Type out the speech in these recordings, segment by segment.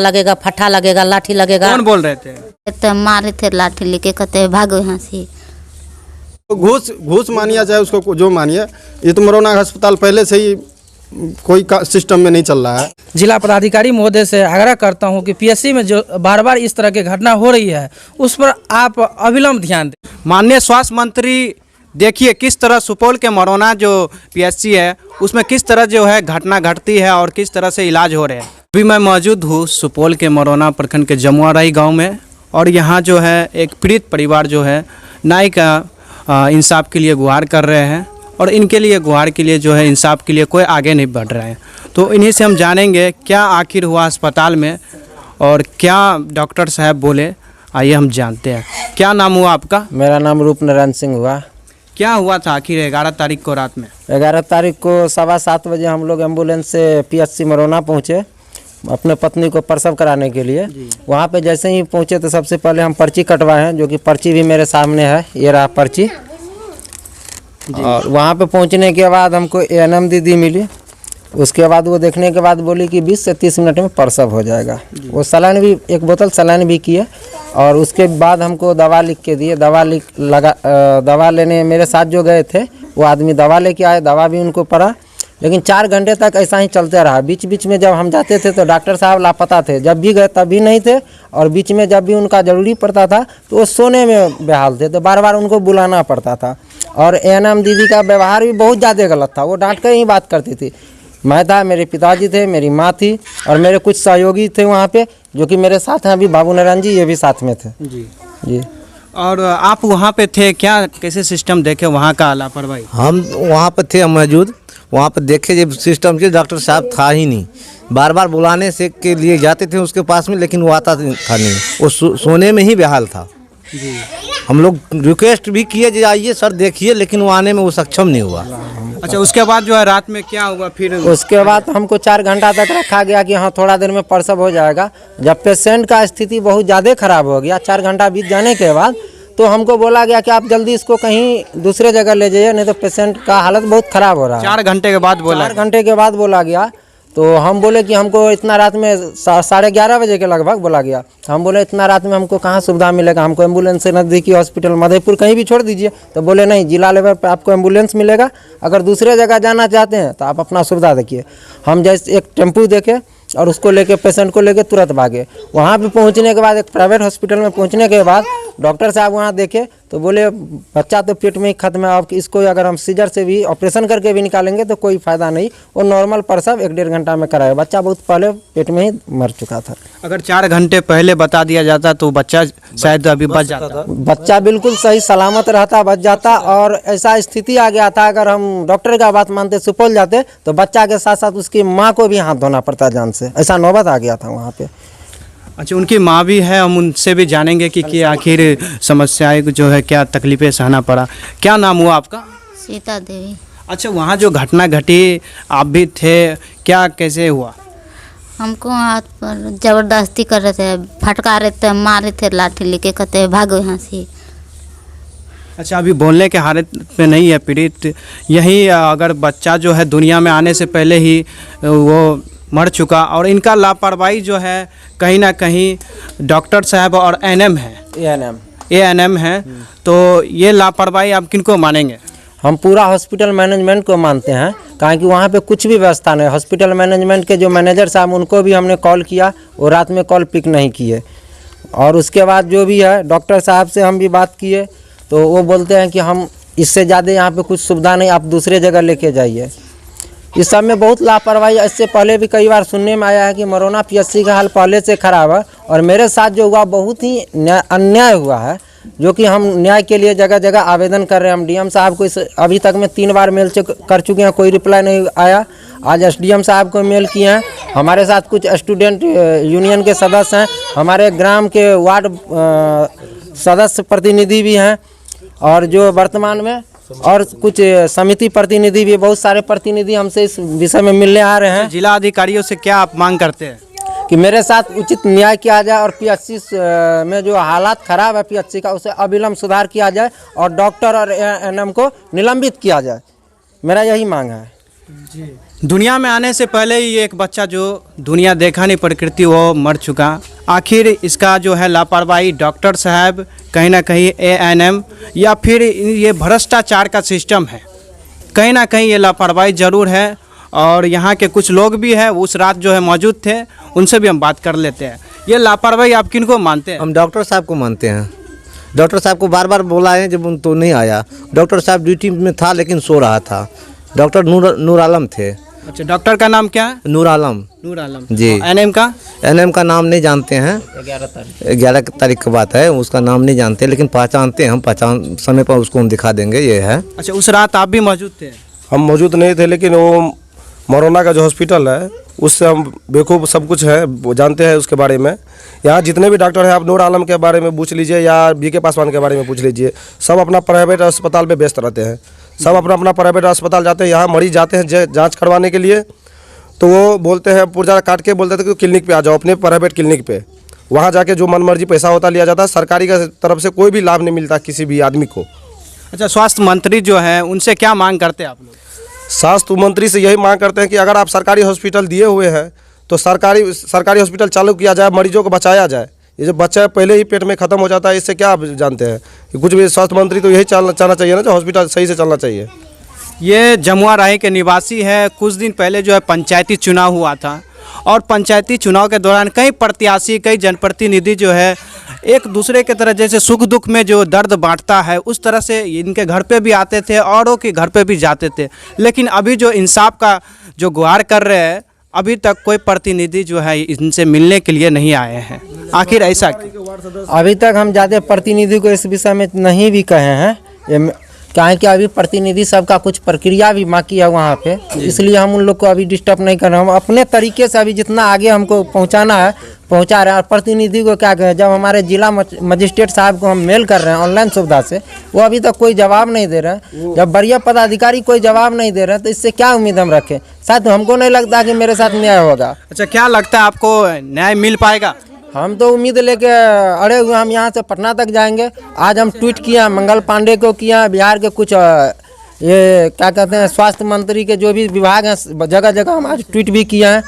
लगेगा, फट्टा लगेगा, लाठी लगेगा। कौन बोल रहे थे? तो मारे थे लाठी लेके, कहते भागो यहाँ से। घूस मानिया चाहे उसको जो मानिए, ये तो मरोना अस्पताल पहले से ही कोई सिस्टम में नहीं चल रहा है। जिला पदाधिकारी महोदय से आग्रह करता हूं कि पीएससी में जो बार बार इस तरह की घटना हो रही है उस पर आप अविलंब ध्यान दें। माननीय स्वास्थ्य मंत्री, देखिए किस तरह सुपौल के मरोना जो पीएससी है उसमें किस तरह जो है घटना घटती है और किस तरह से इलाज हो रहे हैं। अभी मैं मौजूद हूँ सुपौल के मरोना प्रखंड के जमुआराही गांव में, और यहाँ जो है एक पीड़ित परिवार जो है न्याय का इंसाफ के लिए गुहार कर रहे हैं, और इनके लिए गुहार के लिए जो है इंसाफ के लिए कोई आगे नहीं बढ़ रहे हैं। तो इन्हीं से हम जानेंगे क्या आखिर हुआ अस्पताल में और क्या डॉक्टर साहब बोले, आइए हम जानते हैं। क्या नाम हुआ आपका? मेरा नाम रूप नारायण सिंह हुआ। क्या हुआ था आखिर 11 तारीख को रात में? 11 तारीख को 7:15 बजे हम लोग एम्बुलेंस से पीएचसी मरोना पहुँचे अपने पत्नी को प्रसव कराने के लिए। वहाँ पे जैसे ही पहुँचे तो सबसे पहले हम पर्ची कटवाए हैं, जो कि पर्ची भी मेरे सामने है, ये रहा पर्ची। और वहाँ पे पहुँचने के बाद हमको एएनएम दीदी मिली। उसके बाद वो देखने के बाद बोली कि 20 से 30 मिनट में प्रसव हो जाएगा। वो सलाइन भी, एक बोतल सलाइन भी किए, और उसके बाद हमको दवा लिख के दिए। दवा लेने मेरे साथ जो गए थे वो आदमी दवा लेके आए, दवा भी उनको पड़ा, लेकिन 4 घंटे तक ऐसा ही चलते रहा। बीच बीच में जब हम जाते थे तो डॉक्टर साहब लापता थे, जब भी गए तब भी नहीं थे, और बीच में जब भी उनका ज़रूरी पड़ता था तो वो सोने में बेहाल थे, तो बार बार उनको बुलाना पड़ता था। और एएनएम दीदी का व्यवहार भी बहुत ज़्यादा गलत था, वो डांट कर ही बात करती थी। मैं था, मेरे पिताजी थे, मेरी माँ थी, और मेरे कुछ सहयोगी थे वहाँ पे, जो कि मेरे साथ हैं अभी, बाबू नारायण जी, ये भी साथ में थे। जी। और आप वहाँ पे थे, क्या कैसे सिस्टम देखे वहाँ का लापरवाही? हम वहाँ पर थे मौजूद, वहाँ पर देखे जब सिस्टम के डॉक्टर साहब था ही नहीं। बार बार बुलाने से के लिए जाते थे उसके पास में, लेकिन वो आता था नहीं, वो सोने में ही बेहाल था। जी। हम लोग रिक्वेस्ट भी किए कि आइए सर देखिए, लेकिन वो आने में वो सक्षम नहीं हुआ। अच्छा, उसके बाद जो है रात में क्या हुआ फिर? उसके बाद हमको 4 घंटा तक रखा गया कि हाँ थोड़ा देर में प्रसव हो जाएगा। जब पेशेंट का स्थिति बहुत ज़्यादा खराब हो गया, 4 घंटा बीत जाने के बाद, तो हमको बोला गया कि आप जल्दी इसको कहीं दूसरे जगह ले जाइए, नहीं तो पेशेंट का हालत बहुत ख़राब हो रहा है। 4 घंटे के बाद बोला? 4 घंटे के बाद बोला गया। तो हम बोले कि हमको इतना रात में 11:30 बजे के लगभग बोला गया। हम बोले इतना रात में हमको कहाँ सुविधा मिलेगा, हमको एम्बुलेंस से नज़दीकी हॉस्पिटल मधेपुर कहीं भी छोड़ दीजिए। तो बोले नहीं, जिला लेवल पे आपको एम्बुलेंस मिलेगा, अगर दूसरे जगह जाना चाहते हैं तो आप अपना सुविधा देखिए। हम जैसे एक टेम्पू देखे और उसको लेके, पेशेंट को लेके तुरंत भागे। वहाँ पे पहुँचने के बाद, एक प्राइवेट हॉस्पिटल में पहुँचने के बाद डॉक्टर साहब वहाँ देखे तो बोले बच्चा तो पेट में ही खत्म है, अब इसको अगर हम सीजर से भी ऑपरेशन करके भी निकालेंगे तो कोई फ़ायदा नहीं, वो नॉर्मल प्रसव 1-1.5 घंटा में कराया। बच्चा बहुत पहले पेट में ही मर चुका था। अगर 4 घंटे पहले बता दिया जाता तो बच्चा शायद अभी बच जाता। बच्चा बिल्कुल सही सलामत रहता, बच जाता। और ऐसा स्थिति आ गया था, अगर हम डॉक्टर का बात मानते सुपौल जाते तो बच्चा के साथ साथ उसकी माँ को भी हाथ धोना पड़ता जान से, ऐसा नौबत आ गया था वहाँ पे। अच्छा, उनकी माँ भी है, हम उनसे भी जानेंगे कि आखिर समस्याएं जो है क्या तकलीफें सहना पड़ा। क्या नाम हुआ आपका? सीता देवी। अच्छा, वहाँ जो घटना घटी आप भी थे, क्या कैसे हुआ? हमको हाथ पर ज़बरदस्ती कर रहे थे, फटका रहे थे, मारे थे लाठी लेके, कहते भागो यहाँ से। अच्छा, अभी बोलने के हालत में नहीं है पीड़ित, यही अगर बच्चा जो है दुनिया में आने से पहले ही वो मर चुका, और इनका लापरवाही जो है कहीं ना कहीं डॉक्टर साहब और एएनएम है, तो ये लापरवाही आप किनको मानेंगे? हम पूरा हॉस्पिटल मैनेजमेंट को मानते हैं, कारण कि वहाँ पे कुछ भी व्यवस्था नहीं। हॉस्पिटल मैनेजमेंट के जो मैनेजर साहब, उनको भी हमने कॉल किया, वो रात में कॉल पिक नहीं किए। और उसके बाद जो भी है डॉक्टर साहब से हम भी बात किए, तो वो बोलते हैं कि हम इससे ज़्यादा यहाँ पे कुछ सुविधा नहीं, आप दूसरे जगह लेके जाइए। इस सब में बहुत लापरवाही, इससे पहले भी कई बार सुनने में आया है कि मरोना पीएचसी का हाल पहले से ख़राब है, और मेरे साथ जो हुआ बहुत ही अन्याय हुआ है, जो कि हम न्याय के लिए जगह जगह आवेदन कर रहे हैं। हम डीएम साहब को अभी तक में 3 बार मेल कर चुके हैं, कोई रिप्लाई नहीं आया। आज एसडीएम साहब को मेल किए हैं। हमारे साथ कुछ स्टूडेंट यूनियन के सदस्य हैं, हमारे ग्राम के वार्ड सदस्य प्रतिनिधि भी हैं, और जो वर्तमान में और कुछ समिति प्रतिनिधि भी, बहुत सारे प्रतिनिधि हमसे इस विषय में मिलने आ रहे हैं। जिला अधिकारियों से क्या आप मांग करते हैं? कि मेरे साथ उचित न्याय किया जाए, और पीएचसी में जो हालात ख़राब है पीएचसी का, उसे अविलंब सुधार किया जाए, और डॉक्टर और एएनएम को निलंबित किया जाए। मेरा यही मांग है। दुनिया में आने से पहले ही एक बच्चा जो दुनिया देखा नहीं प्रकृति वो मर चुका। आखिर इसका जो है लापरवाही डॉक्टर साहब कहीं ना कहीं ANM या फिर ये भ्रष्टाचार का सिस्टम है, कहीं ना कहीं ये लापरवाही ज़रूर है। और यहाँ के कुछ लोग भी हैं उस रात जो है मौजूद थे, उनसे भी हम बात कर लेते हैं। ये लापरवाही आप किनको मानते हैं? हम डॉक्टर साहब को मानते हैं। डॉक्टर साहब को बार बार बुलाए हैं जब तो नहीं आया। डॉक्टर साहब ड्यूटी में था लेकिन सो रहा था। डॉक्टर नूर आलम थे। अच्छा, डॉक्टर का नाम क्या है? नूर आलम। नूर आलम जी। NM का? NM का नाम नहीं जानते हैं। 11 तारीख की बात है, उसका नाम नहीं जानते लेकिन पहचानते हैं हम। पहचान समय पर उसको हम दिखा देंगे, ये है। अच्छा, उस रात आप भी मौजूद थे? हम मौजूद नहीं थे, लेकिन वो मरोना का जो हॉस्पिटल है उससे हम बेखूब सब कुछ है, वो जानते हैं उसके बारे में। यहाँ जितने भी डॉक्टर हैं, आप नूर आलम के बारे में पूछ लीजिए या BK पासवान के बारे में पूछ लीजिए, सब अपना प्राइवेट अस्पताल में व्यस्त रहते हैं। सब अपना अपना प्राइवेट अस्पताल जाते हैं। यहाँ मरीज जाते हैं जांच करवाने के लिए, तो वो बोलते हैं पुर्जा काट के बोलते थे कि क्लिनिक पे आ जाओ, अपने प्राइवेट क्लिनिक पे। वहाँ जाके जो मनमर्जी पैसा होता लिया जाता है। सरकारी की तरफ से कोई भी लाभ नहीं मिलता किसी भी आदमी को। अच्छा, स्वास्थ्य मंत्री जो हैं उनसे क्या मांग करते हैं आप लोग? स्वास्थ्य मंत्री से यही मांग करते हैं कि अगर आप सरकारी हॉस्पिटल दिए हुए हैं तो सरकारी हॉस्पिटल चालू किया जाए, मरीजों को बचाया जाए। ये जो बच्चा पहले ही पेट में ख़त्म हो जाता है, इससे क्या आप जानते हैं कि कुछ भी स्वास्थ्य मंत्री तो यही चाहना चाहिए ना, जो हॉस्पिटल सही से चलना चाहिए। ये जमुआ राही के निवासी है। कुछ दिन पहले जो है पंचायती चुनाव हुआ था और पंचायती चुनाव के दौरान कई प्रत्याशी, कई जनप्रतिनिधि जो है एक दूसरे के तरह जैसे सुख दुख में जो दर्द बांटता है उस तरह से इनके घर पे भी आते थे, औरों के घर पे भी जाते थे। लेकिन अभी जो इंसाफ का जो गुहार कर रहे हैं, अभी तक कोई प्रतिनिधि जो है इनसे मिलने के लिए नहीं आए हैं। आखिर ऐसा क्यों? अभी तक हम ज़्यादा प्रतिनिधि को इस विषय में नहीं भी कहे हैं, क्या है कि अभी प्रतिनिधि सबका कुछ प्रक्रिया भी बाकी है वहाँ पे, इसलिए हम उन लोग को अभी डिस्टर्ब नहीं कर रहे हैं। हम अपने तरीके से अभी जितना आगे हमको पहुँचाना है पहुँचा रहे हैं। और प्रतिनिधि को क्या कहें, जब हमारे जिला मजिस्ट्रेट साहब को हम मेल कर रहे हैं ऑनलाइन सुविधा से, वो अभी तक कोई जवाब नहीं दे रहे हैं। जब वरीय पदाधिकारी कोई जवाब नहीं दे रहे हैं तो इससे क्या उम्मीद हम रखें? शायद हमको नहीं लगता कि मेरे साथ न्याय होगा। अच्छा, क्या लगता है आपको न्याय मिल पाएगा? हम तो उम्मीद लेके अड़े हुए, हम यहाँ से पटना तक जाएंगे। आज हम ट्वीट किया, मंगल पांडे को किया, बिहार के कुछ ये क्या कहते हैं स्वास्थ्य मंत्री के जो भी विभाग हैं जगह जगह हम आज ट्वीट भी किए हैं।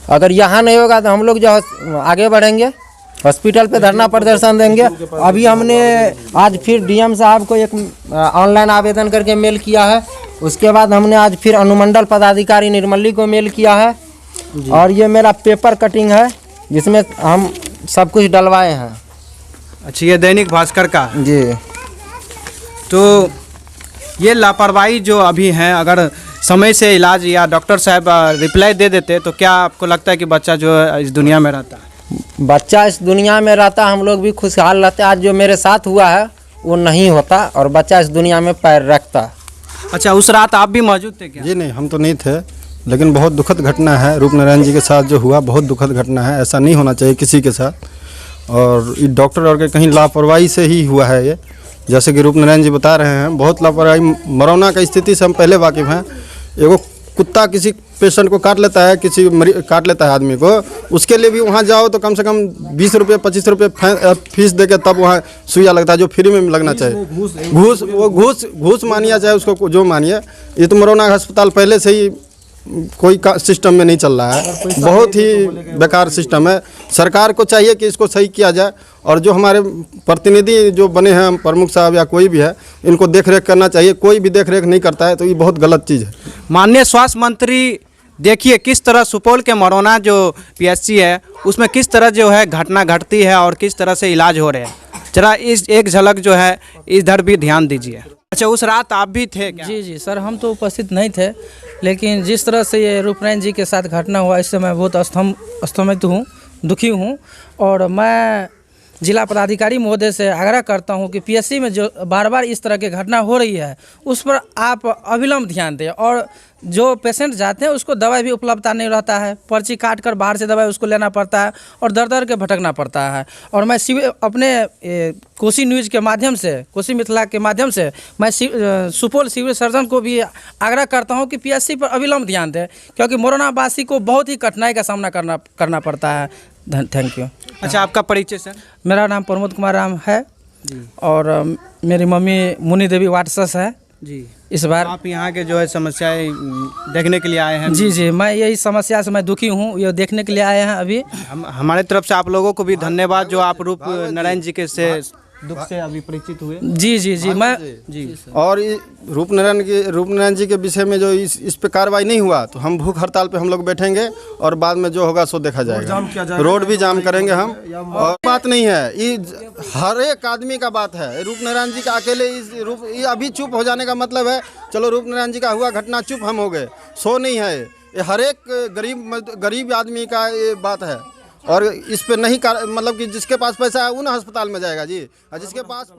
अगर यहाँ नहीं होगा तो हम लोग जो आगे बढ़ेंगे, हॉस्पिटल पे धरना प्रदर्शन देंगे। अभी हमने आज फिर DM साहब को एक ऑनलाइन आवेदन करके मेल किया है। उसके बाद हमने आज फिर अनुमंडल पदाधिकारी निर्मली को मेल किया है। और ये मेरा पेपर कटिंग है जिसमें हम सब कुछ डलवाए हैं। अच्छा, ये दैनिक भास्कर का जी। तो ये लापरवाही जो अभी है, अगर समय से इलाज या डॉक्टर साहब रिप्लाई दे देते तो क्या आपको लगता है कि बच्चा जो है इस दुनिया में रहता? बच्चा इस दुनिया में रहता, हम लोग भी खुशहाल रहते। आज जो मेरे साथ हुआ है वो नहीं होता और बच्चा इस दुनिया में पैर रखता। अच्छा, उस रात आप भी मौजूद थे क्या? जी नहीं, हम तो नहीं थे, लेकिन बहुत दुखद घटना है। रूपनारायण जी के साथ जो हुआ बहुत दुखद घटना है। ऐसा नहीं होना चाहिए किसी के साथ। और ये डॉक्टर और के कहीं लापरवाही से ही हुआ है ये, जैसे कि रूपनारायण जी बता रहे हैं। बहुत लापरवाही, मरोना का स्थिति से हम पहले वाकिफ़ हैं। एगो कुत्ता किसी पेशेंट को काट लेता है, काट लेता है आदमी को, उसके लिए भी वहाँ जाओ तो कम से कम 20 रुपये 25 रुपये फीस दे के तब वहाँ सुइया लगता है, जो फ्री में लगना चाहिए। घूस मानिए चाहे उसको जो मानिए। ये तो मरोना अस्पताल पहले से ही कोई सिस्टम में नहीं चल रहा है, बहुत ही बेकार सिस्टम है। सरकार को चाहिए कि इसको सही किया जाए। और जो हमारे प्रतिनिधि जो बने हैं, प्रमुख साहब या कोई भी है, इनको देख रेख करना चाहिए। कोई भी देख रेख नहीं करता है तो ये बहुत गलत चीज़ है। माननीय स्वास्थ्य मंत्री, देखिए किस तरह सुपौल के मरोना जो PSC है उसमें किस तरह जो है घटना घटती है और किस तरह से इलाज हो रहे हैं। जरा इस एक झलक जो है इधर भी ध्यान दीजिए। अच्छा, उस रात आप भी थे क्या? जी जी सर, हम तो उपस्थित नहीं थे, लेकिन जिस तरह से ये रूपनारायण जी के साथ घटना हुआ इससे मैं बहुत स्तंभित हूँ, दुखी हूँ। और मैं जिला पदाधिकारी महोदय से आग्रह करता हूँ कि PSC में जो बार बार इस तरह की घटना हो रही है उस पर आप अविलंब ध्यान दें। और जो पेशेंट जाते हैं उसको दवाई भी उपलब्धता नहीं रहता है, पर्ची काट कर बाहर से दवाई उसको लेना पड़ता है और दर दर के भटकना पड़ता है। और मैं अपने कोसी न्यूज़ के माध्यम से, कोसी मिथिला के माध्यम से मैं सुपौल सिविल सर्जन को भी आग्रह करता हूं कि PSC पर अविलंब ध्यान दें, क्योंकि मोरनावासी को बहुत ही कठिनाई का सामना करना पड़ता है। Thank you. अच्छा, आपका परिचय सर? मेरा नाम प्रमोद कुमार राम है और मेरी मम्मी मुनि देवी वाटसस है। जी। इस बार आप यहाँ के जो है समस्याएं देखने के लिए आए हैं। जी जी, मैं यही समस्या से मैं दुखी हूँ, ये देखने के लिए आए हैं अभी। हमारे तरफ से आप लोगों को भी धन्यवाद जो आप रूप नारायण जी के से दुख से अभी परिचित हुए। जी जी जी, मैं जी और रूप नारायण जी के विषय में जो इस पे कार्रवाई नहीं हुआ तो हम भूख हड़ताल पे हम लोग बैठेंगे और बाद में जो होगा सो देखा जाएगा। रोड भी जाम करेंगे हम। और बात नहीं है, ये हर एक आदमी का बात है। रूप नारायण जी का अकेले ये अभी चुप हो जाने का मतलब है चलो रूप नारायण जी का हुआ घटना चुप हम हो गए, सो नहीं है। ये हर एक गरीब आदमी का ये बात है। और इस पे नहीं मतलब कि जिसके पास पैसा है उन अस्पताल में जाएगा जी, और जिसके पास